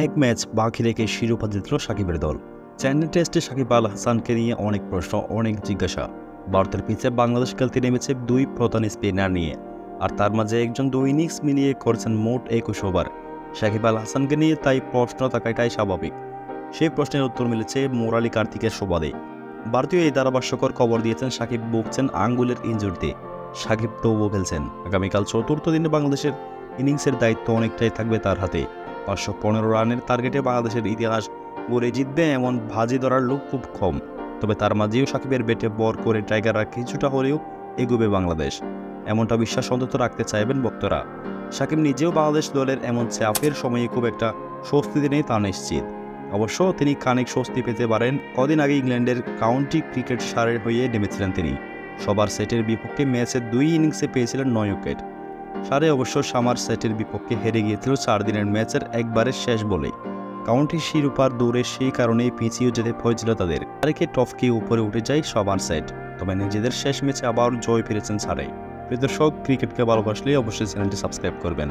এক ম্যাচ বাকি রেখে শিরোপা জিতল সাকিবের দল। চেন্নাই টেস্টে সাকিব আল হাসানকে নিয়ে অনেক প্রশ্ন, অনেক জিজ্ঞাসা। ভারতের পিচে বাংলাদেশ খেলতে নেমেছে দুই প্রধান স্পিনার নিয়ে, আর তার মাঝে একজন 2 ইনিংস মিলিয়ে করেছেন মোট 21 ওভার। সাকিব আল হাসানকে নিয়ে তাই প্রশ্ন থাকাটাই স্বাভাবিক। সেই প্রশ্নের উত্তর মিলেছে মুরালি কার্তিকের সুবাদে। ভারতীয় এই ধারাভাষ্যকর খবর দিয়েছেন সাকিব ভুগছেন আঙ্গুলের ইনজুরিতে। সাকিব তবুও খেলছেন। আগামীকাল চতুর্থ দিনে বাংলাদেশের ইনিংসের দায়িত্ব অনেকটাই থাকবে তার হাতে। 515 রানের টার্গেটে বাংলাদেশের ইতিহাস গড়ে জিতবে এমন ভাজি ধরার লোক খুব কম। তবে তার মাঝেও সাকিবের ব্যাটে বর করে টাইগাররা কিছুটা হলেও এগোবে বাংলাদেশ, এমনটা বিশ্বাস অন্তত রাখতে চাইবেন ভক্তরা। সাকিব নিজেও বাংলাদেশ দলের এমন চাপের সময়ে খুব একটা স্বস্তিতে নেই তা নিশ্চিত। অবশ্য তিনি খানিক স্বস্তি পেতে পারেন। কদিন আগে ইংল্যান্ডের কাউন্টি ক্রিকেট সারের হয়ে নেমেছিলেন তিনি। সবার সেটের বিপক্ষে ম্যাচের 2 ইনিংসে পেয়েছিলেন 9 উইকেট। সারে অবশ্য সামার সেটের বিপক্ষে হেরে গিয়েছিল 4 দিনের ম্যাচের একবারের শেষ বলে। কাউন্টি শিরোপার দৌড়ে সেই কারণেই পিছিয়ে যেতে হয়েছিল তাদের। সারেকে টপকে উপরে উঠে যায় সবার সেট, তবে নিজেদের শেষ ম্যাচে আবার জয় ফিরেছেন সারে। প্রিয় দর্শক, ক্রিকেটকে ভালোবাসলে অবশ্যই চ্যানেলটি সাবস্ক্রাইব করবেন।